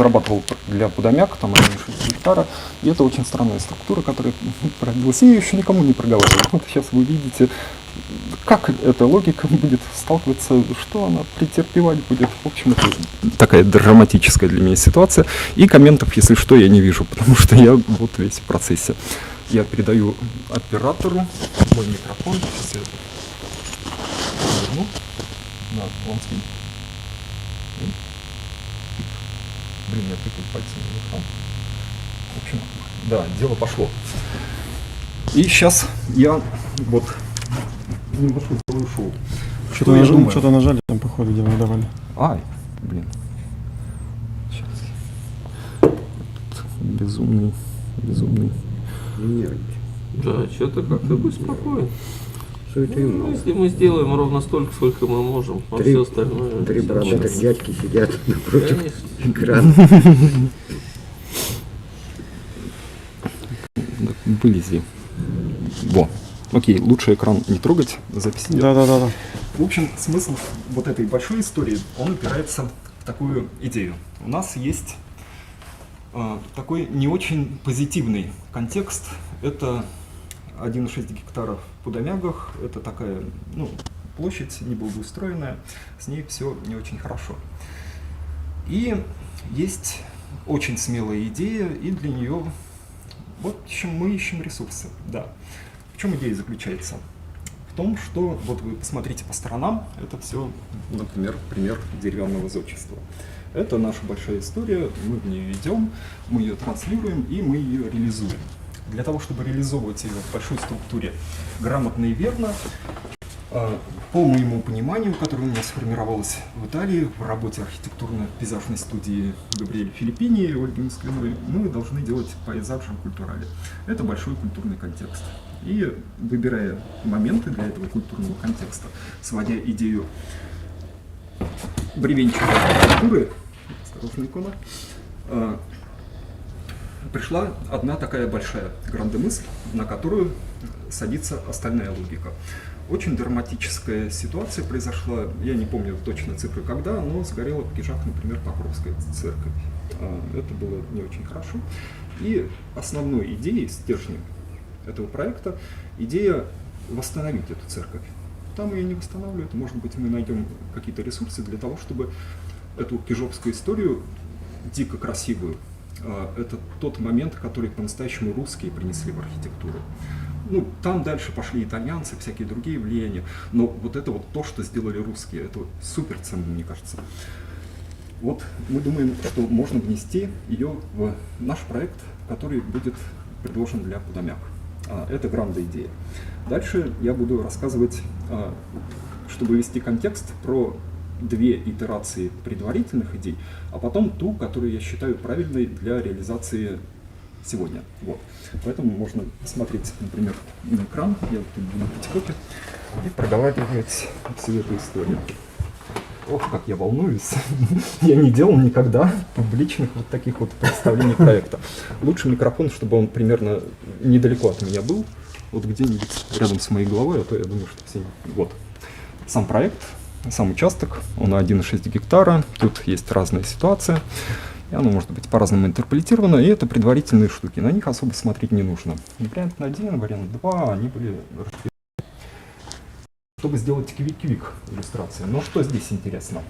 разрабатывал для Пудамяка, там 1,6 гектара, и это очень странная структура, которая проводилась, и я еще никому не проговаривал. Вот сейчас вы видите, как эта логика будет сталкиваться, что она претерпевать будет. В общем, это такая драматическая для меня ситуация. И комментов, если что, я не вижу, потому что я вот весь в процессе. Я передаю оператору мой микрофон. Сейчас я верну. Да, он скинь. Блин, я тыкаю пальцем на экран. В общем, да, дело пошло. И сейчас я вот небольшое сделаю шоу. Что-то нажали, там по ходу дела давали. Ай, блин. Сейчас. Безумный. Нервничай. Да, что-то как-то будь спокоен. Что это ему? Если мы сделаем ровно столько, сколько мы можем, а все остальное... Три бородатых дядьки сидят напротив Конечно. экрана. Вылези. Во. Окей, лучше экран не трогать, запись идет. Да. В общем, смысл вот этой большой истории, он упирается в такую идею. У нас есть такой не очень позитивный контекст. Это 1,6 гектара в Пудамягах. Это такая, площадь неблагоустроенная, с ней все не очень хорошо. И есть очень смелая идея, и для нее, вот мы ищем ресурсы, да. В чем идея заключается? В том, что, вот вы посмотрите по сторонам, это все, например, пример деревянного зодчества. Это наша большая история, мы в нее идем, мы ее транслируем и мы ее реализуем. Для того, чтобы реализовывать ее в большой структуре грамотно и верно, по моему пониманию, которое у меня сформировалось в Италии, в работе архитектурно-пейзажной студии Габриэля Филиппини и Ольги Москвиной, мы должны делать пейзажем культурале. Это большой культурный контекст. И выбирая моменты для этого культурного контекста, сводя идею бревенчатой архитектуры, осторожно, икона, пришла одна такая большая грандемысль, на которую садится остальная логика. Очень драматическая ситуация произошла, я не помню точно цифры когда, но сгорела в Кижах, например, Покровская церковь. Это было не очень хорошо. И основной идеей, стержнем этого проекта, идея восстановить эту церковь. Там ее не восстанавливают, может быть, мы найдем какие-то ресурсы для того, чтобы эту кижовскую историю, дико красивую, это тот момент, который по-настоящему русские принесли в архитектуру. Там дальше пошли итальянцы, всякие другие влияния, но вот это вот то, что сделали русские, это супер ценно, мне кажется. Вот мы думаем, что можно внести ее в наш проект, который будет предложен для Пудамяка. Это грандая идея. Дальше я буду рассказывать, чтобы ввести контекст, про две итерации предварительных идей, а потом ту, которую я считаю правильной для реализации сегодня. Вот. Поэтому можно посмотреть, например, на экран, я тут буду на пятикопе, и проговаривать всю эту историю. Ох, как я волнуюсь. Я не делал никогда публичных вот таких вот представлений проекта. Лучше микрофон, чтобы он примерно недалеко от меня был, вот где-нибудь рядом с моей головой, а то я думаю, что все... Вот. Сам проект, сам участок, он 1,6 гектара, тут есть разная ситуация, и оно может быть по-разному интерпретировано, и это предварительные штуки, на них особо смотреть не нужно. Вариант 1, вариант 2, они были распределены, чтобы сделать квик-квик иллюстрации. Но что здесь интересно?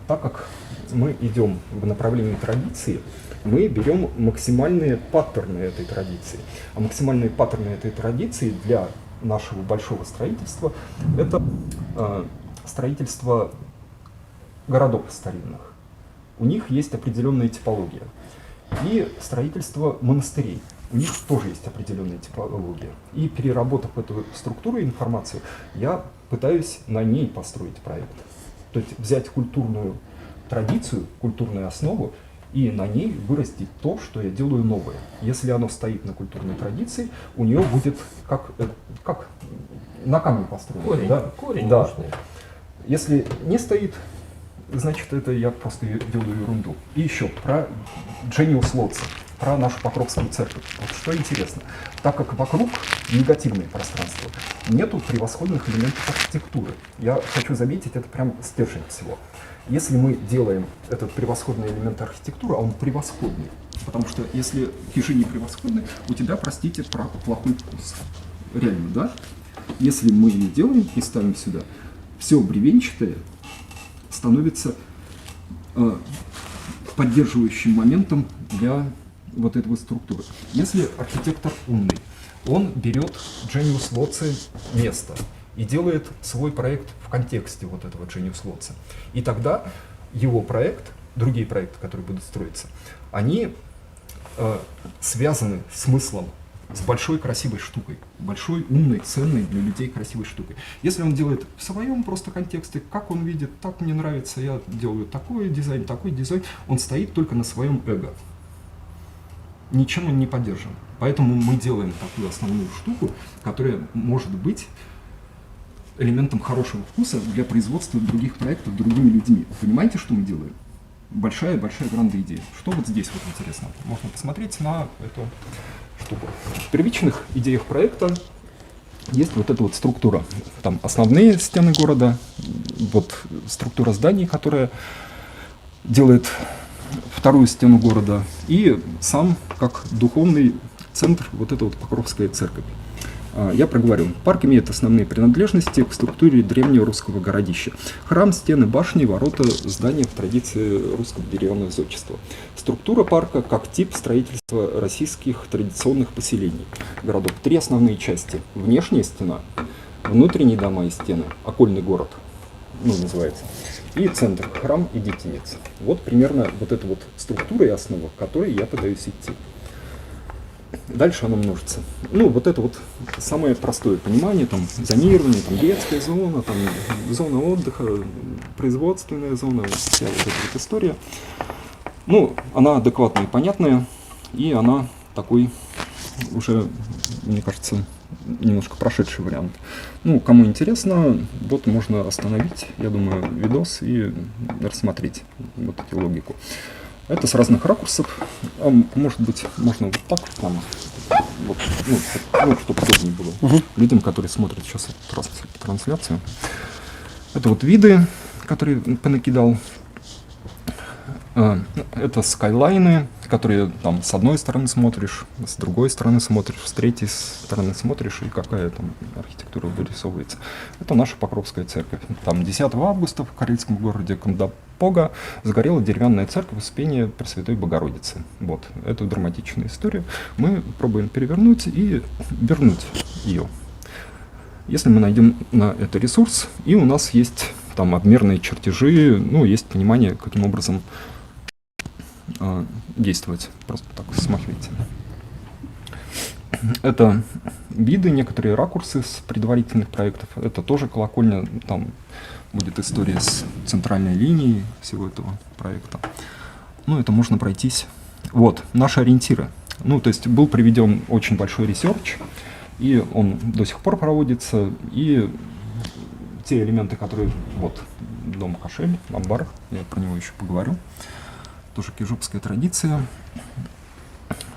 Так как мы идем в направлении традиции, мы берем максимальные паттерны этой традиции. А максимальные паттерны этой традиции для нашего большого строительства — это строительство городов старинных. У них есть определенная типология. И строительство монастырей. У них тоже есть определенная типология. И переработав эту структуру и информацию, я пытаюсь на ней построить проект. То есть взять культурную традицию, культурную основу, и на ней вырастить то, что я делаю новое. Если оно стоит на культурной традиции, у нее будет как на камне построено. Корень, да? корень Да. нужный. Если не стоит, значит, это я просто делаю ерунду. И еще про Genius Lots. про нашу Покровскую церковь. Вот что интересно. Так как вокруг негативное пространство, нету превосходных элементов архитектуры. Я хочу заметить, это прям стержень всего. Если мы делаем этот превосходный элемент архитектуры, а он превосходный, потому что если хижи не превосходны, у тебя, простите, плохой вкус. Реально, да? Если мы не делаем и ставим сюда, все бревенчатое становится поддерживающим моментом для вот этой структуры. Если архитектор умный, он берет Genius Loci место и делает свой проект в контексте вот этого Genius Loci. И тогда его проект, другие проекты, которые будут строиться, они связаны смыслом с большой красивой штукой, большой, умной, ценной для людей красивой штукой. Если он делает в своем просто контексте, как он видит, так мне нравится, я делаю такой дизайн, он стоит только на своем эго. Ничем он не поддержан. Поэтому мы делаем такую основную штуку, которая может быть элементом хорошего вкуса для производства других проектов другими людьми. Понимаете, что мы делаем? Большая грандая идея. Что вот здесь вот интересно? Можно посмотреть на эту штуку. В первичных идеях проекта есть вот эта вот структура. Там основные стены города, вот структура зданий, которая делает вторую стену города, и сам как духовный центр вот эта вот Покровская церковь. Я проговорю. Парк имеет основные принадлежности к структуре древнего русского городища. Храм, стены, башни, ворота, здания в традиции русского деревянного зодчества. Структура парка как тип строительства российских традиционных поселений городов. Три основные части. Внешняя стена, внутренние дома и стены, окольный город, называется, и центр, храм и детинец. Вот примерно вот эта вот структура и основа, к которой я пытаюсь идти. Дальше оно множится. Вот это вот самое простое понимание, там зонирование, там детская зона, там зона отдыха, производственная зона, вся вот эта вот история. Она адекватная и понятная, и она такой уже, мне кажется, немножко прошедший вариант. Кому интересно, вот можно остановить, я думаю, видос и рассмотреть вот эту логику. Это с разных ракурсов, может быть, можно вот так, там, вот, чтобы удобнее было людям, которые смотрят сейчас эту трансляцию. Это вот виды, которые понакидал. Это скайлайны, которые там с одной стороны смотришь, с другой стороны смотришь, с третьей стороны смотришь, и какая там архитектура вырисовывается. Это наша Покровская церковь. Там 10 августа в карельском городе Кондопога сгорела деревянная церковь Успения Пресвятой Богородицы. Вот, эту драматичную историю мы пробуем перевернуть и вернуть ее. Если мы найдем на это ресурс, и у нас есть там обмерные чертежи, есть понимание, каким образом действовать. Просто так смахивайте. Это виды, некоторые ракурсы с предварительных проектов. Это тоже колокольня. Там будет история с центральной линией всего этого проекта. Это можно пройтись. Вот, наши ориентиры. То есть был проведен очень большой ресерч, и он до сих пор проводится. И те элементы, которые... Вот, дом Кошель, амбар, я про него еще поговорю. Тоже кижопская традиция.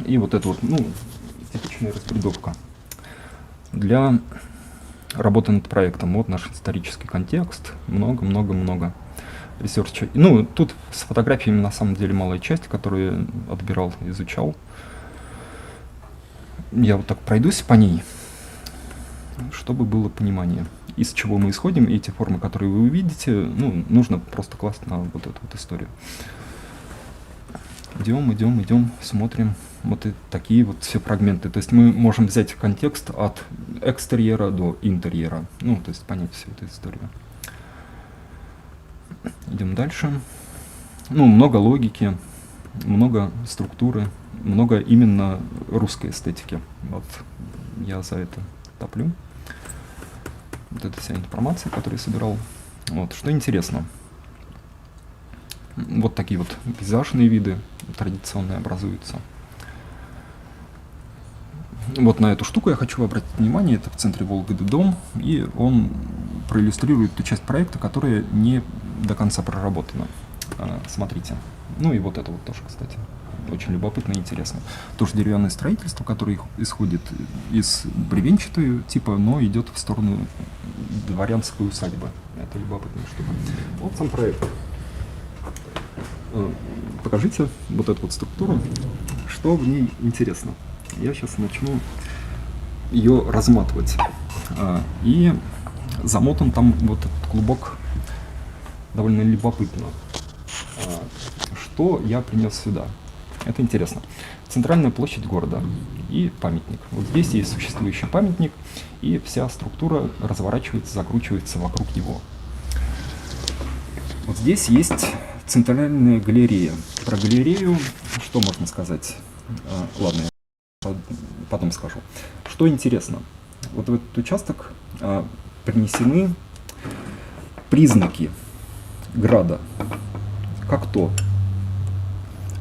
И вот это вот, типичная распределка для работы над проектом. Вот наш исторический контекст. Много ресерча. Тут с фотографиями на самом деле малая часть, которую я отбирал, изучал. Я вот так пройдусь по ней, чтобы было понимание, из чего мы исходим, и эти формы, которые вы увидите, нужно просто класть на вот эту вот историю. Идем, смотрим. Вот и такие вот все фрагменты. То есть мы можем взять контекст от экстерьера до интерьера. То есть понять всю эту историю. Идем дальше. Много логики, много структуры, много именно русской эстетики. Вот я за это топлю. Вот это вся информация, которую я собирал. Вот, что интересно. Вот такие вот пейзажные виды традиционные образуются. Вот на эту штуку я хочу обратить внимание. Это в центре Волгоды дом, и он проиллюстрирует ту часть проекта, которая не до конца проработана. Смотрите. И вот это вот тоже, кстати, очень любопытно и интересно. Тоже деревянное строительство, которое исходит из бревенчатой типа, но идет в сторону дворянской усадьбы. Это любопытная штука. Вот сам проект. Покажите вот эту вот структуру, что в ней интересно. Я сейчас начну ее разматывать. И замотан там вот этот клубок довольно любопытно. Что я принес сюда? Это интересно. Центральная площадь города и памятник. Вот здесь есть существующий памятник, и вся структура разворачивается, закручивается вокруг него. Вот здесь есть центральная галерея. Про галерею что можно сказать? Ладно, я потом скажу. Что интересно? Вот в этот участок принесены признаки града. Как то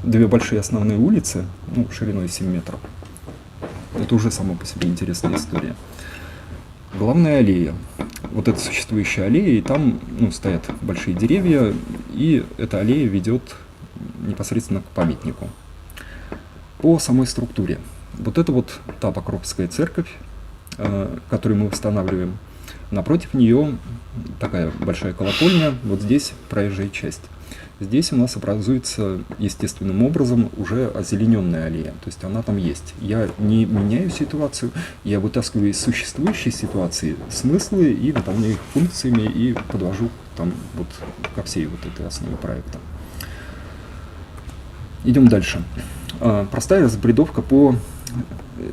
две большие основные улицы, шириной 7 метров. Это уже само по себе интересная история. Главная аллея. Вот это существующая аллея, и там стоят большие деревья, и эта аллея ведет непосредственно к памятнику. По самой структуре. Вот это вот та Покровская церковь, которую мы восстанавливаем. Напротив нее такая большая колокольня, вот здесь проезжая часть. Здесь у нас образуется естественным образом уже озелененная аллея, то есть она там есть. Я не меняю ситуацию, я вытаскиваю из существующей ситуации смыслы и наполняю их функциями и подвожу там вот ко всей вот этой основе проекта. Идем дальше. Простая разбредовка по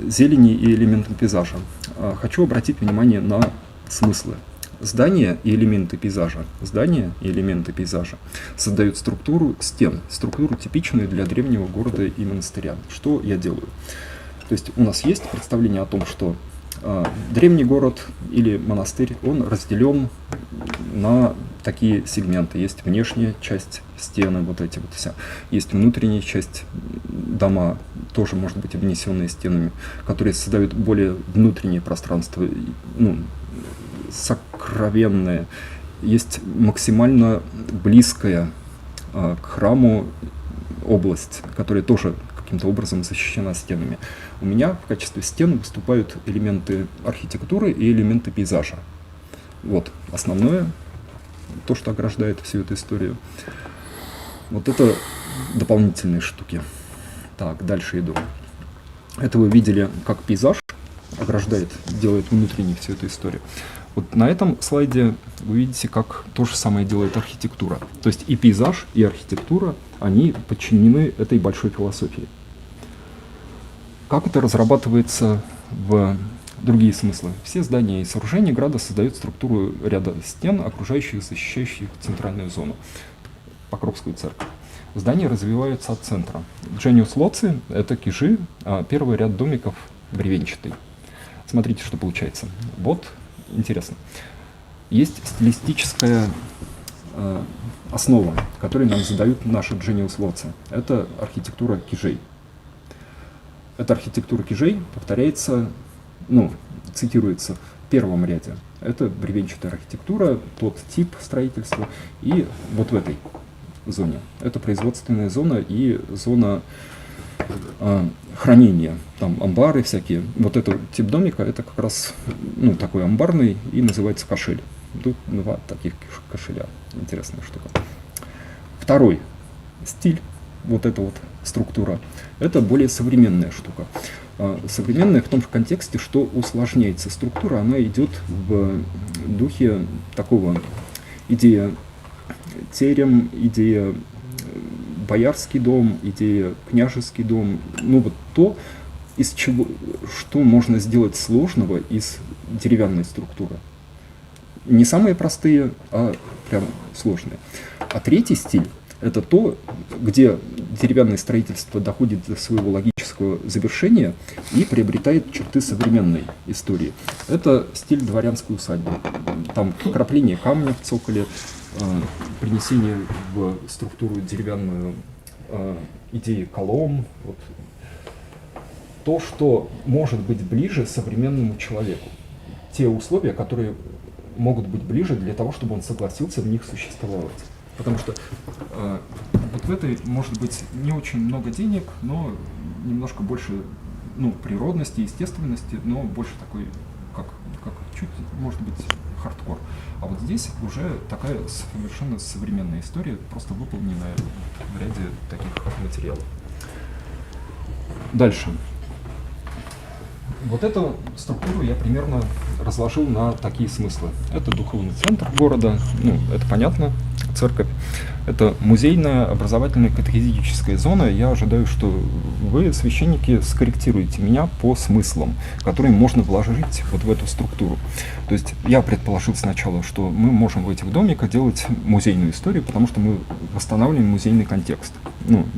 зелени и элементам пейзажа. Хочу обратить внимание на смыслы. Здания и элементы пейзажа. Здания и элементы пейзажа создают структуру стен, структуру типичную для древнего города и монастыря. Что я делаю? То есть у нас есть представление о том, что древний город или монастырь, он разделен на такие сегменты. Есть внешняя часть, стены, вот эти вот вся. Есть внутренняя часть, дома, тоже может быть обнесенные стенами, которые создают более внутреннее пространство, сокровенное. Есть максимально близкая к храму область, которая тоже каким-то образом защищена стенами. У меня в качестве стен выступают элементы архитектуры и элементы пейзажа. Вот основное, то, что ограждает всю эту историю. Вот это дополнительные штуки. Так, дальше иду. Это вы видели, как пейзаж ограждает, делает внутренней всю эту историю. Вот на этом слайде вы видите, как то же самое делает архитектура. То есть и пейзаж, и архитектура, они подчинены этой большой философии. Как это разрабатывается в другие смыслы? Все здания и сооружения града создают структуру ряда стен, окружающих, защищающих центральную зону, Покровскую церковь. Здания развиваются от центра. Джениус лоци — это кижи, а первый ряд домиков бревенчатый. Смотрите, что получается. Вот интересно. Есть стилистическая основа, которую нам задают наши Джениус лоци. Это архитектура кижей. Эта архитектура кижей повторяется, цитируется в первом ряде. Это бревенчатая архитектура, тот тип строительства. И вот в этой зоне. Это производственная зона и зона хранения. Там амбары всякие. Вот этот тип домика, это как раз такой амбарный и называется кошель. Тут два таких кошеля. Интересная штука. Второй стиль, вот эта вот структура, это более современная штука. Современная в том же контексте, что усложняется структура, она идет в духе такого идея терем, идея боярский дом, идея княжеский дом, вот то, из чего, что можно сделать сложного из деревянной структуры. Не самые простые, а прям сложные. А третий стиль — это то, где деревянное строительство доходит до своего логического завершения и приобретает черты современной истории. Это стиль дворянской усадьбы. Там вкрапление камня в цоколе, принесение в структуру деревянную идеи колонн. Вот. То, что может быть ближе современному человеку. Те условия, которые могут быть ближе для того, чтобы он согласился в них существовать. Потому что вот в этой может быть не очень много денег, но немножко больше природности, естественности, но больше такой, как чуть, может быть, хардкор. А вот здесь уже такая совершенно современная история, просто выполненная в ряде таких материалов. Дальше. Вот эту структуру я примерно разложил на такие смыслы. Это духовный центр города, это понятно, церковь. Это музейная, образовательная, катехизическая зона. Я ожидаю, что вы, священники, скорректируете меня по смыслам, которые можно вложить вот в эту структуру. То есть я предположил сначала, что мы можем в этих домиках делать музейную историю, потому что мы восстанавливаем музейный контекст,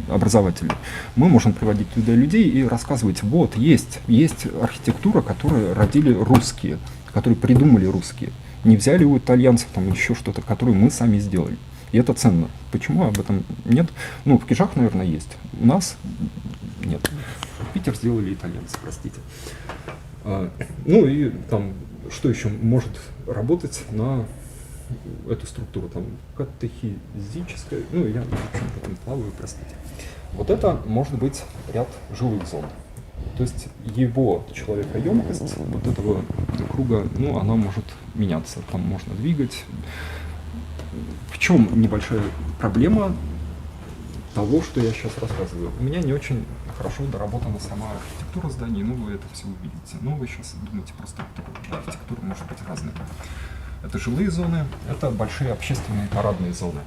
образовательный. Мы можем приводить туда людей и рассказывать, вот, есть архитектура, которую родили русские, которые придумали русские. Не взяли у итальянцев там еще что-то, которое мы сами сделали. И это ценно. Почему об этом нет? В Кижах, наверное, есть. У нас нет. Питер сделали итальянцы, простите. И там, что еще может работать на эту структуру? Там катехизическая, я в этом плаваю, простите. Вот это может быть ряд жилых зон. То есть его человекоемкость вот этого круга, она может меняться. Там можно двигать. В чем небольшая проблема того, что я сейчас рассказываю? У меня не очень хорошо доработана сама архитектура зданий, вы это все увидите. Вы сейчас думаете, просто архитектура может быть разной. Это жилые зоны, это большие общественные парадные зоны.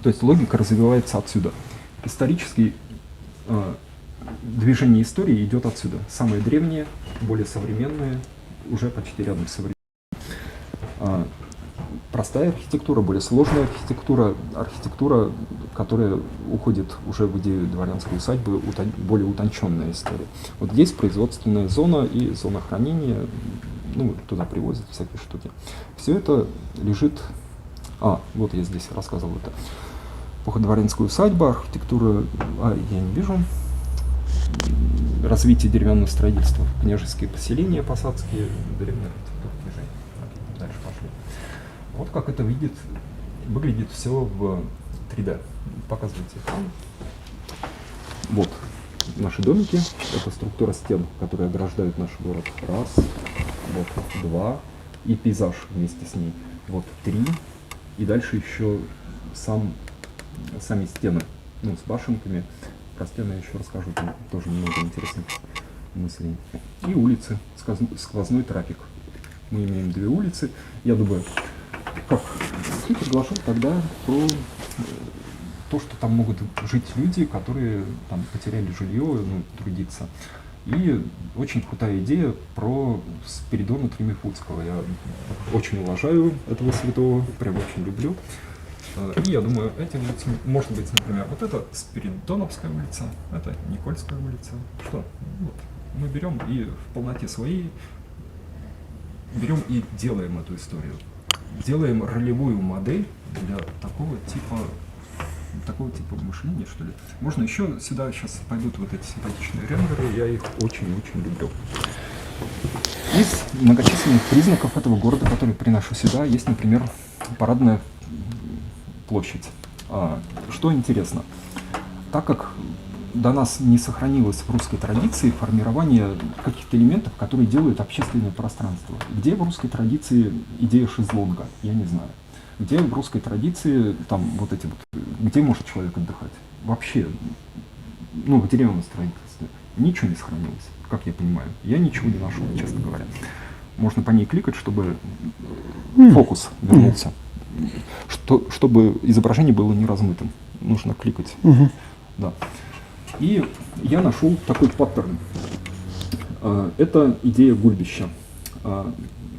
То есть логика развивается отсюда. Исторически движение истории идет отсюда. Самые древние, более современные, уже почти рядом с современными. Простая архитектура, более сложная архитектура, которая уходит уже в идею дворянской усадьбы, более утонченная история. Вот здесь производственная зона и зона хранения, туда привозят всякие штуки. Все это лежит... вот я здесь рассказывал это. Эпоха дворянской усадьбы, архитектура... я не вижу. Развитие деревянного строительства, княжеские поселения, посадские, древняя архитектура движения. Дальше пошли. Вот как это выглядит все в 3D. Показывайте экран. Вот наши домики. Это структура стен, которые ограждают наш город. Раз, вот два. И пейзаж вместе с ней. Вот 3. И дальше еще сами стены, с башенками. Про стены я еще расскажу, там тоже много интересных мыслей. И улицы, сквозной трафик. Мы имеем 2 улицы. Я думаю, я предложил тогда про то, что там могут жить люди, которые там потеряли жилье, трудиться. И очень крутая идея про Спиридона Тремифунского. Я очень уважаю этого святого, прям очень люблю. И я думаю, эти улицы, может быть, например, вот это Спиридоновская улица, это Никольская улица. Что? Мы берем и в полноте своей берем и делаем эту историю. Делаем ролевую модель для такого типа мышления, что ли. Можно еще сюда сейчас пойдут вот эти симпатичные рендеры, я их очень-очень люблю. Из многочисленных признаков этого города, которые приношу сюда, есть, например, парадная площадь. Что интересно, так как до нас не сохранилось в русской традиции формирование каких-то элементов, которые делают общественное пространство. Где в русской традиции идея шезлонга? Я не знаю. Где в русской традиции где может человек отдыхать? Вообще, в деревянном строительстве ничего не сохранилось, как я понимаю. Я ничего не нашел, честно говоря. Можно по ней кликать, чтобы фокус вернулся. Чтобы изображение было не размытым. Нужно кликать. Да. И я нашел такой паттерн. Это идея гульбища.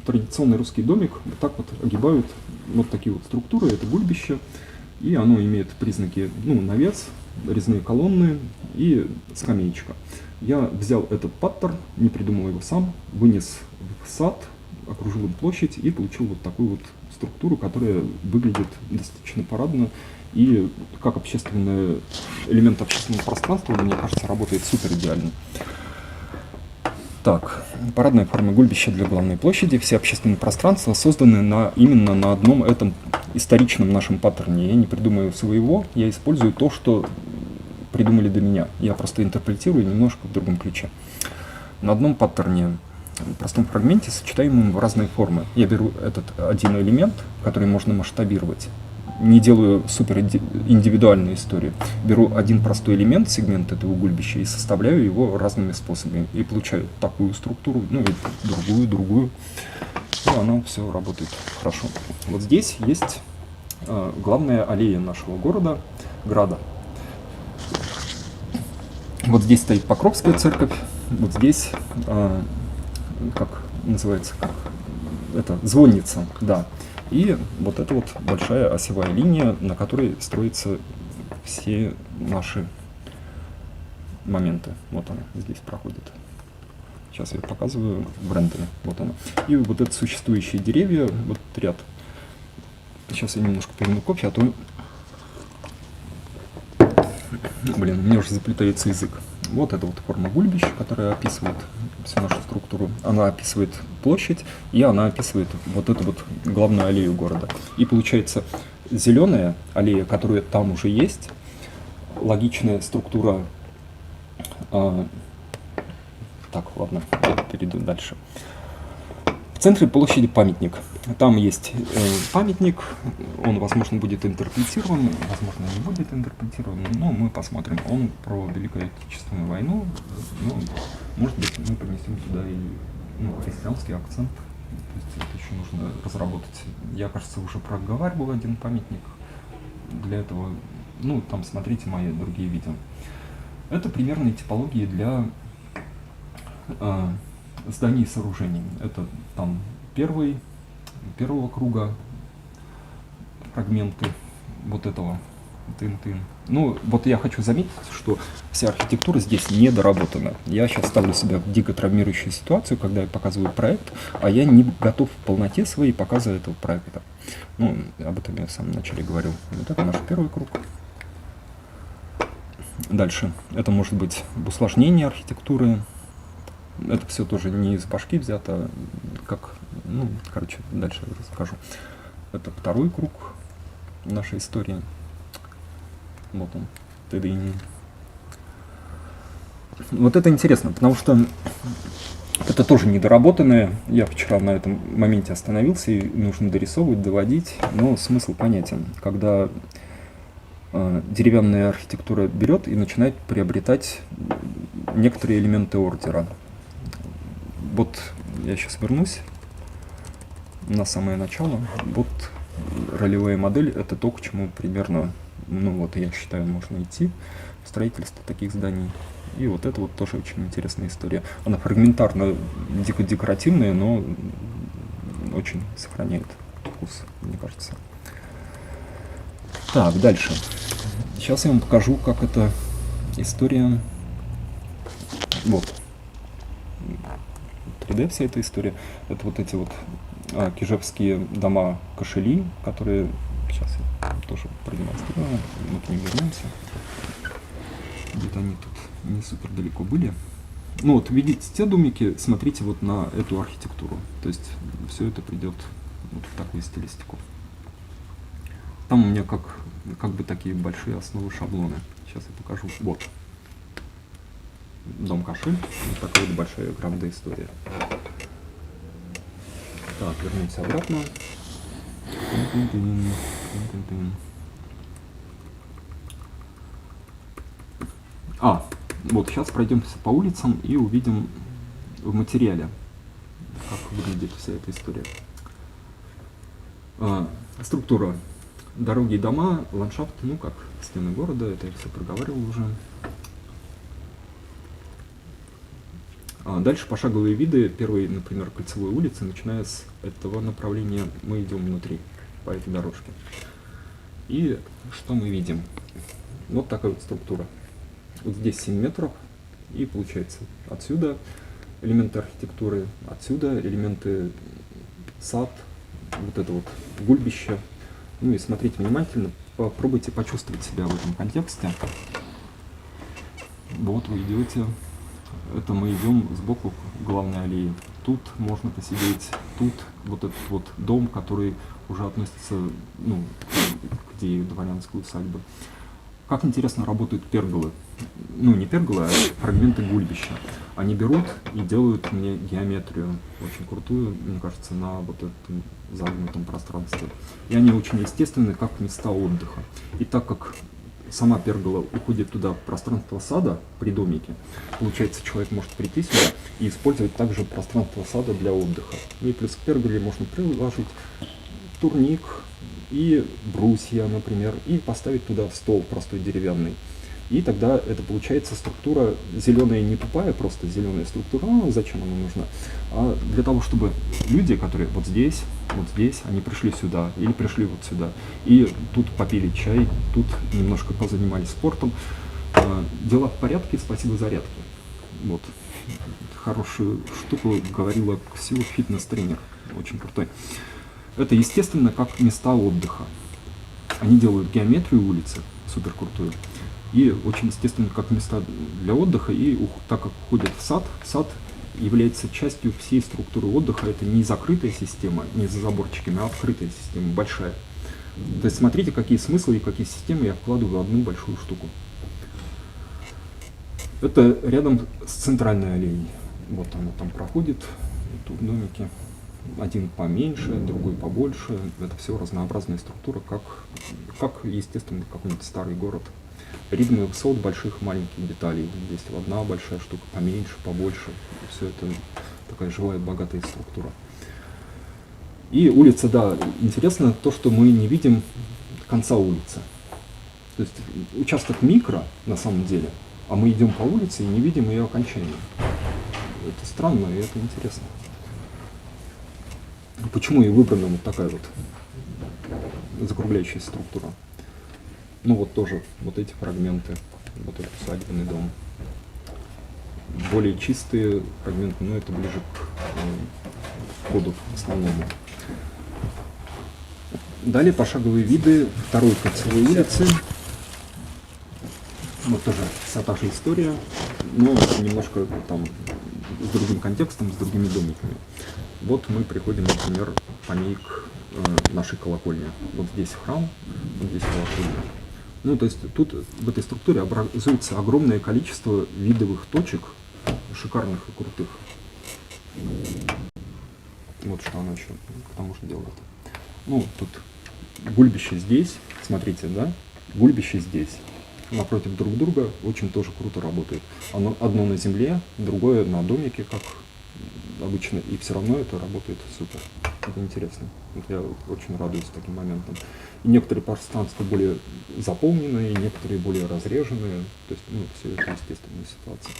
Традиционный русский домик вот так вот огибают вот такие вот структуры. Это гульбище. И оно имеет признаки, навес, резные колонны и скамеечка. Я взял этот паттерн, не придумал его сам, вынес в сад, окружил им площадь и получил вот такую вот структуру, которая выглядит достаточно парадно и как элемент общественного пространства, мне кажется, работает супер идеально. Так, парадная форма гульбища для главной площади. Все общественные пространства созданы именно на одном этом историчном нашем паттерне. Я не придумаю своего, я использую то, что придумали до меня. Я просто интерпретирую немножко в другом ключе. На одном паттерне, простом фрагменте, сочетаемом в разные формы. Я беру этот один элемент, который можно масштабировать. Не делаю супер индивидуальную историю. Беру один простой элемент, сегмент этого гульбища, и составляю его разными способами. И получаю такую структуру, ну и другую. И оно все работает хорошо. Вот здесь есть главная аллея нашего города, Града. Вот здесь стоит Покровская церковь, вот здесь, как называется, это звонница, да. И вот это вот большая осевая линия, на которой строятся все наши моменты. Вот она здесь проходит. Сейчас я показываю в рендере. Вот она. И вот это существующие деревья, вот ряд. Сейчас я немножко перейду кофе, а то... Блин, мне уже заплетается язык. Вот эта вот форма гульбищ, которая описывает всю нашу структуру. Она описывает площадь, и она описывает вот эту вот главную аллею города. И получается зеленая аллея, которая там уже есть, логичная структура. Так, ладно, я перейду дальше. В центре площади памятник. Там есть памятник, он, возможно, будет интерпретирован, возможно, не будет интерпретирован, но мы посмотрим. Он про Великую Отечественную войну, ну, может быть, мы принесем туда и христианский акцент, то есть это еще нужно разработать. Я, кажется, уже проговаривал один памятник для этого, ну, там смотрите мои другие видео. Это примерные типологии для зданий и сооружений. Это там первого круга фрагменты вот этого тын-тын. Ну, вот я хочу заметить, что вся архитектура здесь недоработана. Я сейчас ставлю себя в дико травмирующую ситуацию, когда я показываю проект, а я не готов в полноте своей показа этого проекта. Ну, об этом я в самом начале говорил. Вот это наш первый круг. Дальше. Это может быть усложнение архитектуры. Это все тоже не из башки взято, как, ну, короче, дальше я расскажу. Это второй круг нашей истории. Вот он. Вот это интересно, потому что это тоже недоработанное. Я вчера на этом моменте остановился, и нужно дорисовывать, доводить, но смысл понятен. Когда деревянная архитектура берет и начинает приобретать некоторые элементы ордера. Вот я сейчас вернусь на самое начало. Вот ролевая модель — это то, к чему примерно, ну вот, я считаю, можно идти в строительство таких зданий. И вот это вот тоже очень интересная история. Она фрагментарно дико декоративная, но очень сохраняет вкус, мне кажется. Так, дальше. Сейчас я вам покажу, как эта история... Вот. 3D вся эта история. Это вот эти вот кижевские дома-кошели, которые... Сейчас я тоже продемонстрирую. Мы к ним вернемся. Где-то они тут не супер далеко были. Ну вот, видите те домики, смотрите вот на эту архитектуру. То есть все это придет вот в такую стилистику. Там у меня как бы такие большие основы шаблоны. Сейчас я покажу. Вот. Дом Кашель. Вот такая вот большая гранда история. Так, вернемся обратно. Вот сейчас пройдемся по улицам и увидим в материале, как выглядит вся эта история. Структура. Дороги и дома, ландшафт, ну как стены города, это я все проговаривал уже. Дальше пошаговые виды. Первый, например, кольцевой улицы. Начиная с этого направления мы идем внутри, по этой дорожке. И что мы видим? Вот такая вот структура. Вот здесь 7 метров, и получается отсюда элементы архитектуры, отсюда элементы сад, вот это вот гульбище. Ну и смотрите внимательно, попробуйте почувствовать себя в этом контексте. Вот вы идете Это мы идем сбоку главной аллеи. Тут можно посидеть, тут вот этот вот дом, который уже относится, ну, к идее дворянской усадьбы. Как интересно работают перголы. Ну, не перголы, а фрагменты гульбища. Они берут и делают мне геометрию очень крутую, мне кажется, на вот этом загнутом пространстве. И они очень естественны, как места отдыха. И так как сама пергола уходит туда в пространство сада при домике, получается, человек может прийти сюда и использовать также пространство сада для отдыха. И плюс к перголе можно приложить турник и брусья, например, и поставить туда стол простой деревянный. И тогда это получается структура зеленая, не тупая, просто зеленая структура, зачем она нужна, а для того, чтобы люди, которые вот здесь, они пришли сюда или пришли вот сюда, и тут попили чай, тут немножко позанимались спортом. Дела в порядке, спасибо зарядке. Вот. Хорошую штуку говорила Ксю, фитнес-тренер, очень крутой. Это, естественно, как места отдыха. Они делают геометрию улицы, супер крутую, и очень естественно, как места для отдыха, и так как уходят в сад, сад является частью всей структуры отдыха. Это не закрытая система, не за заборчиками, а открытая система, большая. То есть смотрите, какие смыслы и какие системы я вкладываю в одну большую штуку. Это рядом с центральной аллеей. Вот она там проходит, тут домики. Один поменьше, другой побольше. Это все разнообразная структура, как естественно, какой-нибудь старый город. Ритмы высот больших, маленьких деталей. Здесь одна большая штука, поменьше, побольше. Все это такая живая, богатая структура. И улица, да, интересно то, что мы не видим конца улицы. То есть участок микро на самом деле, а мы идем по улице и не видим ее окончания. Это странно и это интересно. Почему и выбрана вот такая вот закругляющая структура? Ну вот тоже вот эти фрагменты, вот этот усадебный дом. Более чистые фрагменты, но это ближе к входу основному. Далее пошаговые виды второй кольцевой улицы. Вот тоже вся та же история, но немножко там с другим контекстом, с другими домиками. Вот мы приходим, например, по ней к нашей колокольне. Вот здесь храм, вот здесь колокольня. Ну, то есть тут в этой структуре образуется огромное количество видовых точек, шикарных и крутых. Вот что она еще к тому же делает. Ну, тут гульбище здесь, смотрите, да? Гульбище здесь. Напротив друг друга очень тоже круто работает. Одно на земле, другое на домике, как обычно, и все равно это работает супер. Это интересно. Вот я очень радуюсь таким моментам. И некоторые пространства более заполненные, некоторые более разреженные. То есть, ну, все это естественная ситуация.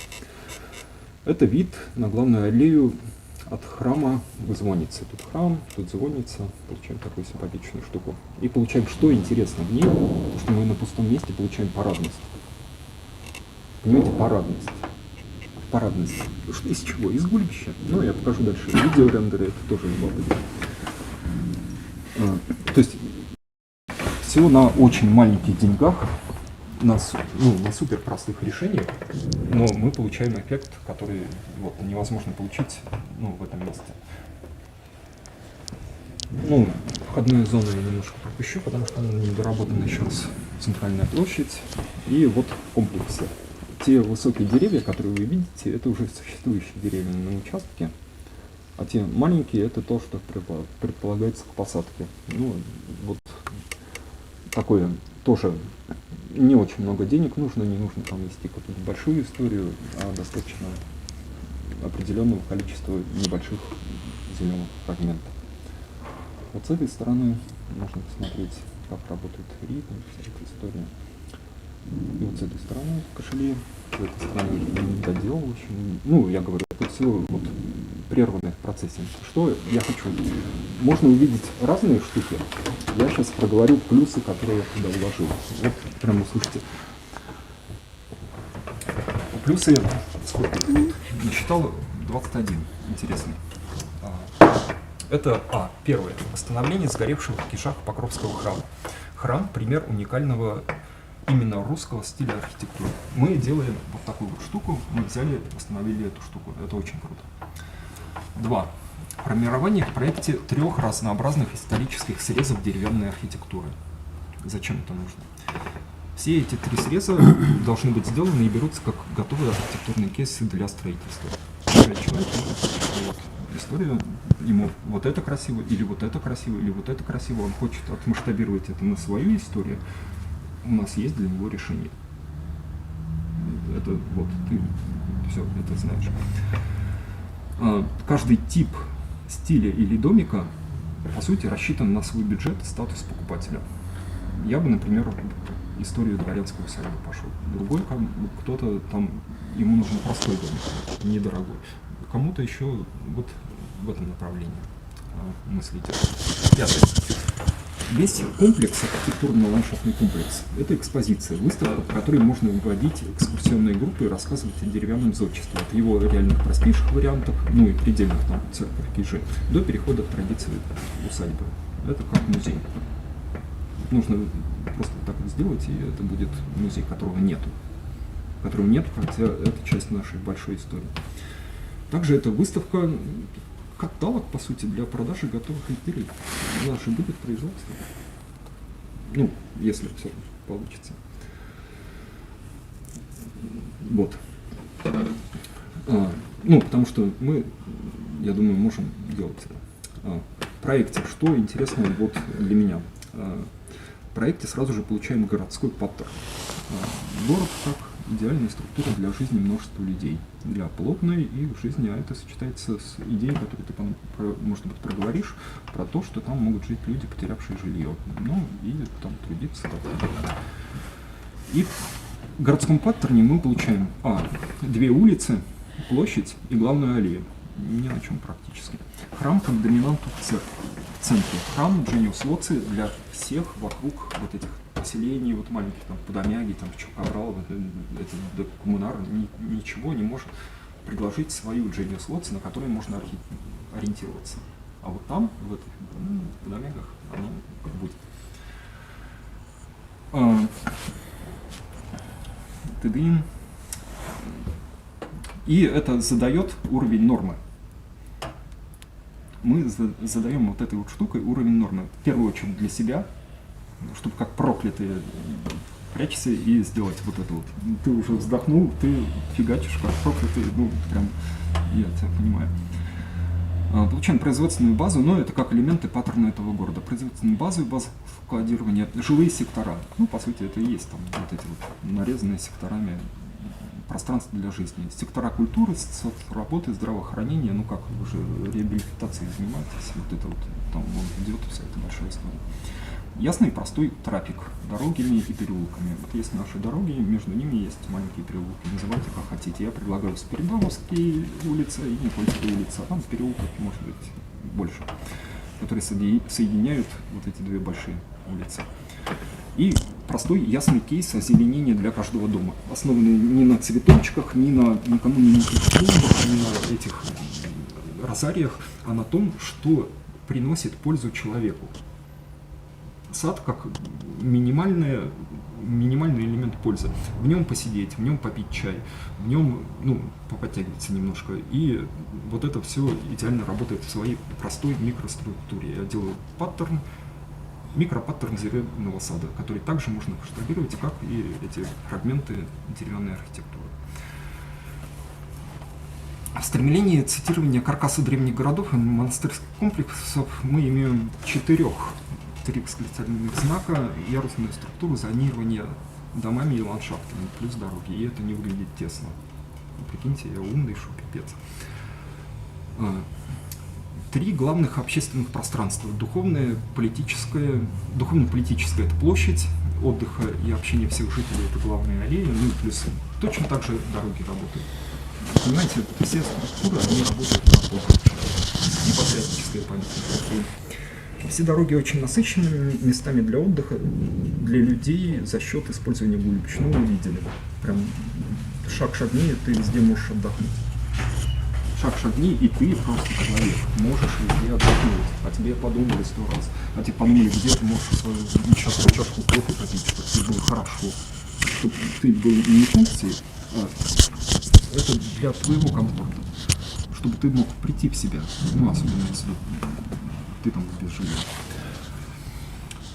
Это вид на главную аллею от храма к звоннице. Тут храм, тут звонница. Получаем такую симпатичную штуку. И получаем, что интересно в ней, что мы на пустом месте получаем парадность. Понимаете, парадность. Парадность. Что, из чего? Из гульбища. Ну, я покажу дальше. Видеорендеры, это тоже из бабы. То есть, всего на очень маленьких деньгах, на супер простых решениях, но мы получаем эффект, который вот, невозможно получить в этом месте. Ну, входную зону я немножко пропущу, потому что она не доработана еще раз. Центральная площадь и вот в комплексе. Те высокие деревья, которые вы видите, это уже существующие деревья на участке, а те маленькие — это то, что предполагается к посадке. Ну, вот такое тоже не очень много денег нужно, не нужно там вести какую-то большую историю, а достаточно определенного количества небольших зеленых фрагментов. Вот с этой стороны можно посмотреть, как работает ритм, вся эта история. И вот с этой стороны кошели, с этой стороны не доделал очень. Ну, я говорю, это все вот прерванное в процессе. Что я хочу? Можно увидеть разные штуки. Я сейчас проговорю плюсы, которые я туда вложил. Вот прямо услышите. Плюсы, сколько? Насчитал 21. Интересно. Это, первое. Восстановление сгоревших в кишах Покровского храма. Храм — пример уникального именно русского стиля архитектуры. Мы делаем вот такую вот штуку, мы взяли, восстановили эту штуку. Это очень круто. 2. Формирование в проекте 3 разнообразных исторических срезов деревянной архитектуры. Зачем это нужно? Все эти 3 среза должны быть сделаны и берутся как готовые архитектурные кейсы для строительства. Человек, вот, история, ему вот это красиво, или вот это красиво, или вот это красиво, он хочет отмасштабировать это на свою историю, у нас есть для него решение. Это вот, ты все это знаешь. Каждый тип стиля или домика, по сути, рассчитан на свой бюджет и статус покупателя. Я бы, например, историю дворянской усадьбы пошел. Другой, кто-то там, ему нужен простой домик, недорогой. Кому-то еще вот в этом направлении мыслите. 5. Весь комплекс, архитектурно-ландшафтный комплекс, это экспозиция, выставка, по которой можно выводить экскурсионные группы и рассказывать о деревянном зодчестве, от его реальных простейших вариантов, ну и предельных, там, церковь, кижи, до перехода к традиции усадьбы. Это как музей. Нужно просто так вот сделать, и это будет музей, которого нету. Хотя это часть нашей большой истории. Также это выставка каталог, по сути, для продажи готовых изделий. У нас же будет производство. Ну, если все получится. Вот. Ну, потому что мы, я думаю, можем делать это. В проекте, что интересно вот для меня. В проекте сразу же получаем городской паттерн. Город как идеальная структура для жизни множества людей, для плотной их жизни, а это сочетается с идеей, которую ты, может быть, проговоришь, про то, что там могут жить люди, потерявшие жилье, ну и там трудиться. И в городском паттерне мы получаем 2 улицы, площадь и главную аллею. Ни о чем практически. Храм как доминант в центре. Храм Джениус Лоци для всех вокруг вот этих поселений, вот маленьких, там, Подомяги, там, Чукабрал, вот, эти коммунары, ничего не может предложить свою Джениус Лоци, на которой можно ориентироваться. А вот там, в этих Подомягах, оно будет. И это задает уровень нормы. Мы задаем вот этой вот штукой уровень нормы. В первую очередь для себя, чтобы как проклятые прячься и сделать вот это вот. Ты уже вздохнул, ты фигачишь как проклятый, ну прям, я тебя понимаю. Получаем производственную базу, но это как элементы паттерна этого города. Производственную базу и базу складирования, жилые сектора. Ну, по сути, это и есть там вот эти вот нарезанные секторами пространство для жизни. Сектора культуры, соцработы, здравоохранения, ну как вы же реабилитацией занимаетесь, вот это вот там вон идет вся эта большая история. Ясный и простой трафик дорогами и переулками. Вот есть наши дороги, между ними есть маленькие переулки. Называйте как хотите. Я предлагаю Спиридоновские улицы и Никольская улица. А там переулков может быть больше, которые соединяют вот эти 2 большие улицы. И простой, ясный кейс озеленения для каждого дома, основанный не на цветочках, никому не нужных клумбах, не на этих розариях, а на том, что приносит пользу человеку. Сад как минимальный элемент пользы. В нем посидеть, в нем попить чай, в нем поподтягиваться немножко. И вот это все идеально работает в своей простой микроструктуре. Я делаю паттерн, микропаттерн зеленого сада, который также можно масштабировать, как и эти фрагменты деревянной архитектуры. В стремлении цитирования каркаса древних городов и монастырских комплексов мы имеем 3 восклицательных знака, ярусную структуру, зонирование домами и ландшафтами, плюс дороги, и это не выглядит тесно. Прикиньте, я умный, шо пипец. 3 главных общественных пространства. Духовно-политическое – это площадь отдыха и общения всех жителей, это главная аллея, ну и плюс точно так же дороги работают. Понимаете, все структуры, они работают на отдых и патриотическая память. Все дороги очень насыщенными местами для отдыха, для людей за счет использования улиц. Ну, вы видели, прям шаг шагни, ты везде можешь отдохнуть. Шаг шагни, и ты просто человек, можешь везде отдохнуть. А тебе подумали 100 раз. А тебе подумали, где ты можешь свою несчастную чашку кофе попить, чтобы тебе было хорошо. чтобы ты был не функцией, а это для твоего комфорта. Чтобы ты мог прийти в себя. Ну, особенно если ты там без жилья.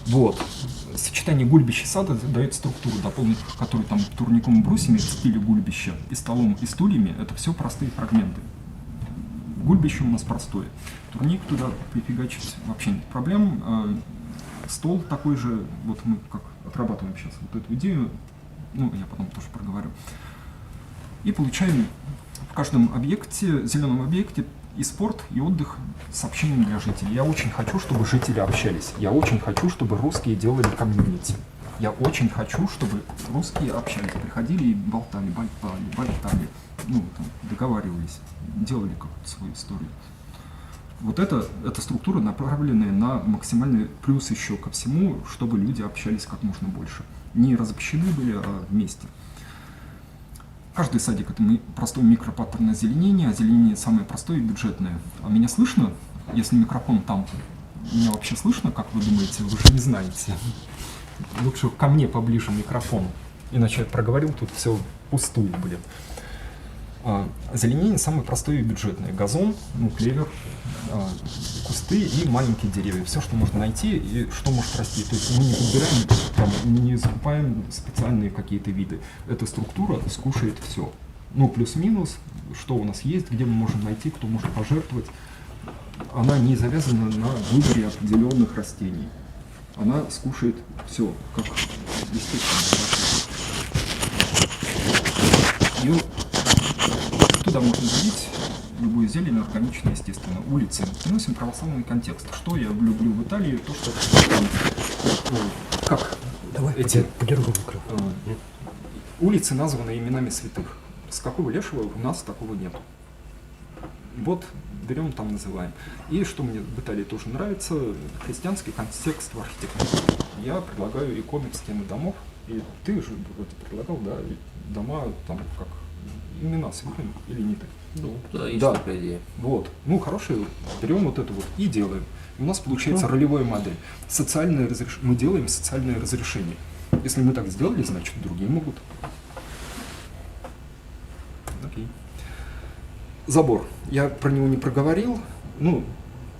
Вот. Сочетание гульбища и сада дает структуру, дополнить которую там турником и брусьями в стиле гульбища и столом и стульями. Это все простые фрагменты. Гульбище у нас простое. Турник туда прифигачить вообще нет проблем. Стол такой же, вот мы как отрабатываем сейчас вот эту идею, ну, я потом тоже проговорю. И получаем в каждом объекте, зеленом объекте, и спорт, и отдых с общением для жителей. Я очень хочу, чтобы жители общались. Я очень хочу, чтобы русские делали комьюнити. Я очень хочу, чтобы русские общались, приходили и болтали, ну, там, договаривались, делали какую-то свою историю. Вот эта структура, направленная на максимальный плюс еще ко всему, чтобы люди общались как можно больше. Не разобщены были, а вместе. Каждый садик — это простой микропаттерн озеленения. Озеленение самое простое и бюджетное. А меня слышно? Если микрофон там, меня вообще слышно, как вы думаете? Вы же не знаете. Лучше ко мне поближе микрофон. Иначе я проговорил тут все пустую, блин. Озеленение самое простое и бюджетное. Газон, ну, клевер, кусты и маленькие деревья. Все, что можно найти и что может расти. То есть мы не подбираем, там, не закупаем специальные какие-то виды. Эта структура скушает все. Ну, плюс-минус, что у нас есть, где мы можем найти, кто может пожертвовать. Она не завязана на выборе определенных растений. Она скушает все, как естественно. Ее туда можно залить любую зелень, органично, естественно. Улицы. Приносим православный контекст. Что я люблю в Италии, то, что как Давай, эти подержу микрофон. улицы названы именами святых. С какого лешего у нас такого нет. Вот берем, там называем. И что мне в Италии тоже нравится, христианский контекст в архитектуре. Я предлагаю иконы в стены домов, и ты же это предлагал, да, и дома там как имена святым или не так. Ну, да, есть Да. такая идея. Вот. Ну, хорошие, берем вот это вот и делаем. И у нас получается ролевая модель. Мы делаем социальное разрешение. Если мы так сделали, значит, другие могут. Окей. Забор. Я про него не проговорил. Ну,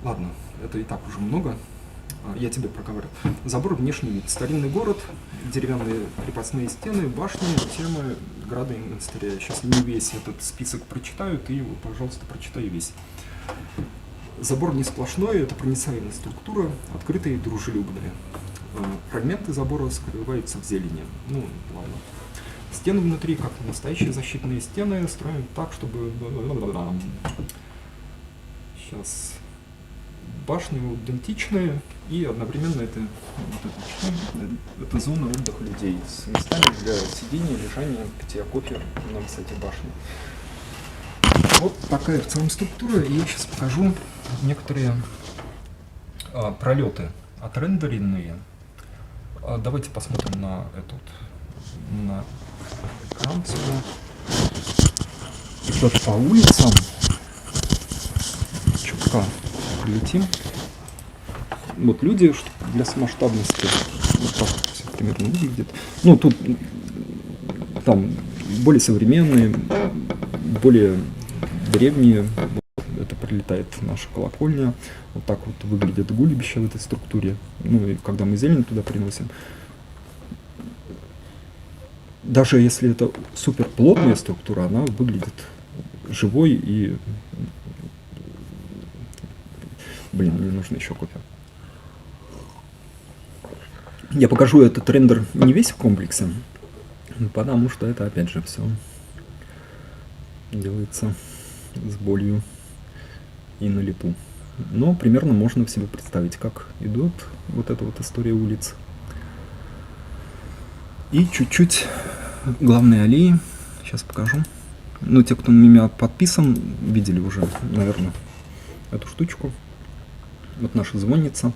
ладно, это и так уже много. Я тебе проговорил. Забор — внешний вид. Старинный город, деревянные крепостные стены, башни, темы, града и монастыря. Я сейчас не весь этот список прочитаю, ты его, пожалуйста, прочитай весь. Забор не сплошной, это проницаемая структура, открытая и дружелюбная. Фрагменты забора скрываются в зелени. Ну, ладно. Стены внутри, как настоящие защитные стены, строим так, чтобы... Сейчас... Башни идентичные, и одновременно это зона отдыха людей с местами для сидения, лежания, питья кофе на высоте башни. Вот такая в целом структура, и я сейчас покажу некоторые пролеты отрендеренные. Давайте посмотрим на этот, на экран сюда. Идет по улицам. Чутка прилетим. Вот люди для масштабности вот так все примерно выглядит. Ну, тут там более современные, более древние. Вот это прилетает наша колокольня. Вот так вот выглядит гульбище в этой структуре. Ну и когда мы зелень туда приносим. Даже если это супер плотная структура, она выглядит живой и... Блин, мне нужно еще кофе. Я покажу этот рендер не весь в комплексе, потому что это, опять же, все делается с болью и на лету. Но примерно можно себе представить, как идет вот эта вот история улиц. И чуть-чуть главные аллеи. Сейчас покажу. Ну, те, кто на меня подписан, видели уже, наверное, эту штучку. Вот наша звонница,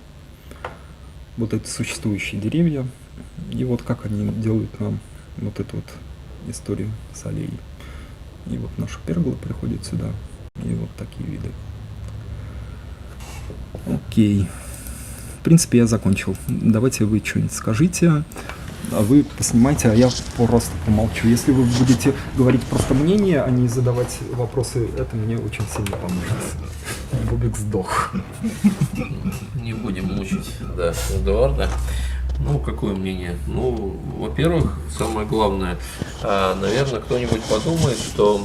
вот эти существующие деревья, и вот как они делают нам вот эту вот историю с аллеей. И вот наша пергола приходит сюда, и вот такие виды. Окей. В принципе, я закончил. Давайте вы что-нибудь скажите. а вы поснимайте, а я просто помолчу. Если вы будете говорить просто мнение, а не задавать вопросы, это мне очень сильно поможет. Бобик сдох. Не будем мучить, да, Эдуарда. Ну, какое мнение? Ну, во-первых, самое главное, наверное, кто-нибудь подумает, что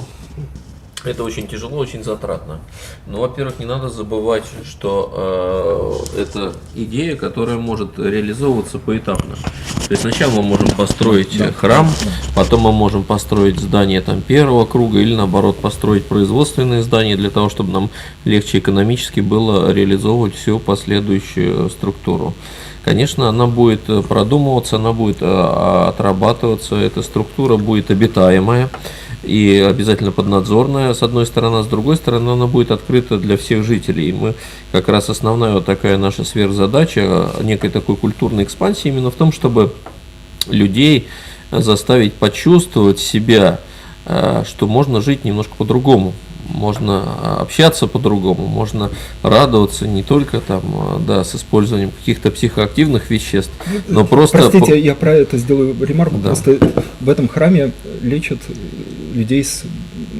это очень тяжело, очень затратно. Но, во-первых, не надо забывать, что это идея, которая может реализовываться поэтапно. То есть сначала мы можем построить храм, потом мы можем построить здание там первого круга или наоборот построить производственные здания для того, чтобы нам легче экономически было реализовывать всю последующую структуру. Конечно, она будет продумываться, она будет отрабатываться, эта структура будет обитаемая и обязательно поднадзорная, с одной стороны, с другой стороны, она будет открыта для всех жителей. И мы, как раз основная вот такая наша сверхзадача, некой такой культурной экспансии, именно в том, чтобы людей заставить почувствовать себя, что можно жить немножко по-другому. Можно общаться по-другому, можно радоваться не только там, да, с использованием каких-то психоактивных веществ, но просто... Простите, я про это сделаю ремарку. Да. Просто в этом храме лечат людей с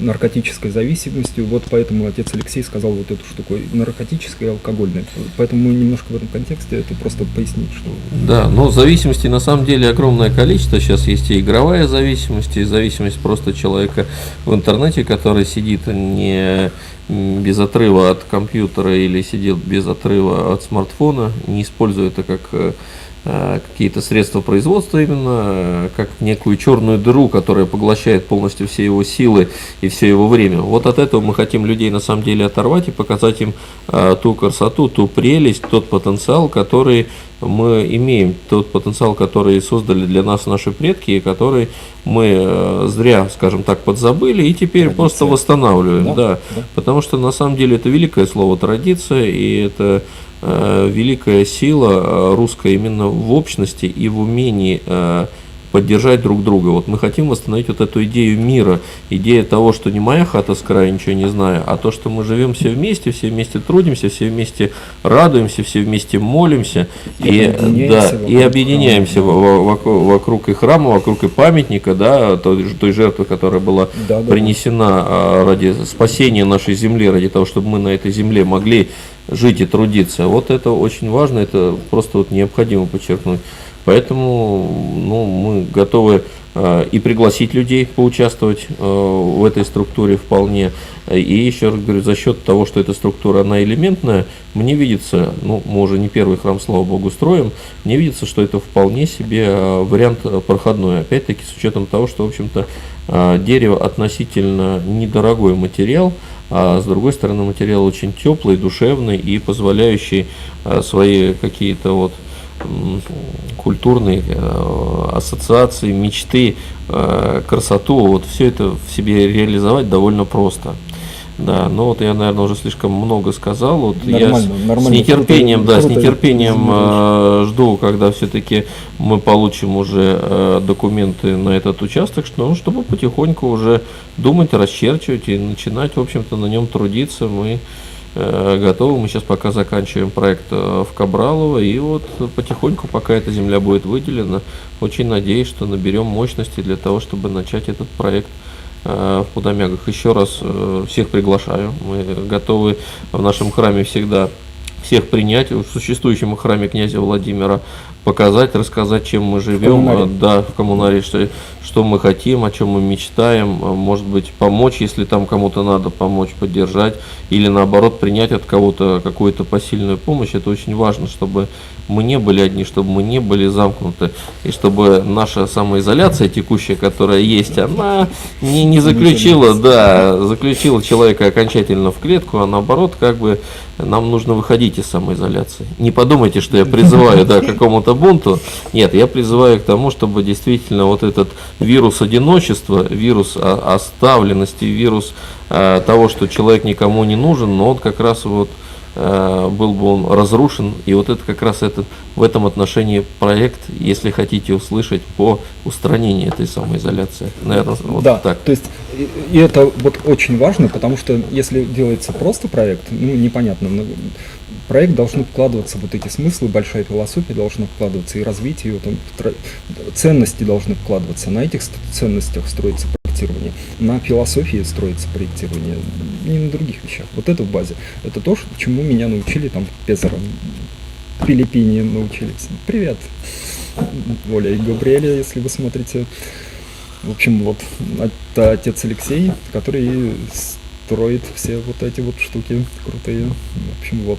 наркотической зависимостью, вот поэтому отец Алексей сказал вот эту штуку, наркотическая и алкогольная. Поэтому мы немножко в этом контексте это просто пояснить, что... Да, но зависимостей на самом деле огромное количество. Сейчас есть и игровая зависимость, и зависимость просто человека в интернете, который сидит не без отрыва от компьютера или сидит без отрыва от смартфона, не используя это как какие-то средства производства именно, как некую черную дыру, которая поглощает полностью все его силы и все его время. Вот от этого мы хотим людей на самом деле оторвать и показать им ту красоту, ту прелесть, тот потенциал, который мы имеем, тот потенциал, который создали для нас наши предки, и который мы зря, скажем так, подзабыли и теперь просто восстанавливаем. Да. Потому что на самом деле это великое слово традиция, и это великая сила русская именно в общности и в умении поддержать друг друга. Вот мы хотим восстановить вот эту идею мира, идея того, что не моя хата с края, ничего не знаю, а то, что мы живем все вместе трудимся, все вместе радуемся, все вместе молимся и объединяемся вокруг и храма, вокруг и памятника, да, той жертвы, которая была принесена ради спасения нашей земли, ради того, чтобы мы на этой земле могли жить и трудиться. Вот это очень важно, это просто вот необходимо подчеркнуть. Поэтому мы готовы и пригласить людей поучаствовать в этой структуре вполне. И еще раз говорю, за счет того, что эта структура, она элементная, мне видится, мы уже не первый храм, слава Богу, строим, мне видится, что это вполне себе вариант проходной. Опять-таки с учетом того, что, в общем-то, дерево относительно недорогой материал, а с другой стороны материал очень теплый, душевный и позволяющий свои какие-то вот культурные ассоциации, мечты, красоту, вот все это в себе реализовать довольно просто. Да, но вот я, наверное, уже слишком много сказал. Вот я с нетерпением, с нетерпением жду, когда все-таки мы получим уже документы на этот участок, чтобы потихоньку уже думать, расчерчивать и начинать, в общем-то, на нем трудиться. Мы готовы. Мы сейчас пока заканчиваем проект в Кабралово, и вот потихоньку, пока эта земля будет выделена, очень надеюсь, что наберем мощности для того, чтобы начать этот проект в Пудамягах. Еще раз всех приглашаю. Мы готовы в нашем храме всегда всех принять, в существующем храме князя Владимира показать, рассказать, чем мы живем, в коммунаре, что мы хотим, о чем мы мечтаем, может быть, помочь, если там кому-то надо помочь, поддержать, или наоборот принять от кого-то какую-то посильную помощь. Это очень важно, чтобы мы не были одни, чтобы мы не были замкнуты, и чтобы наша самоизоляция текущая, которая есть, она не заключила человека окончательно в клетку, а наоборот, как бы нам нужно выходить из самоизоляции. Не подумайте, что я призываю к какому-то бунту. Нет, я призываю к тому, чтобы действительно вот этот вирус одиночества, вирус оставленности, вирус того, что человек никому не нужен, но он как раз вот был бы он разрушен, и вот это как раз в этом отношении проект, если хотите услышать, по устранению этой самоизоляции. Наверное, вот так. То есть, и это вот очень важно, потому что если делается просто проект, непонятно, проект должны вкладываться вот эти смыслы, большая философия должна вкладываться, и развитие, там, ценности должны вкладываться. На этих ценностях строится проектирование, на философии строится проектирование, не на других вещах. Вот это в базе. Это то, чему меня научили там в Пезаро, в Филиппине научились. Привет, Оля и Габриэля, если вы смотрите. В общем, вот, это отец Алексей, который строит все вот эти вот штуки крутые. В общем, вот.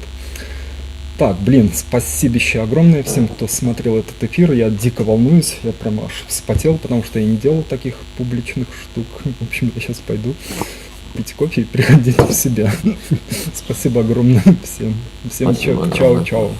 Так, блин, спасибище огромное всем, кто смотрел этот эфир. Я дико волнуюсь, я прям аж вспотел, потому что я не делал таких публичных штук. В общем, я сейчас пойду пить кофе и приходить в себя. Спасибо огромное всем. Всем Спасибо чао, огромное. чао.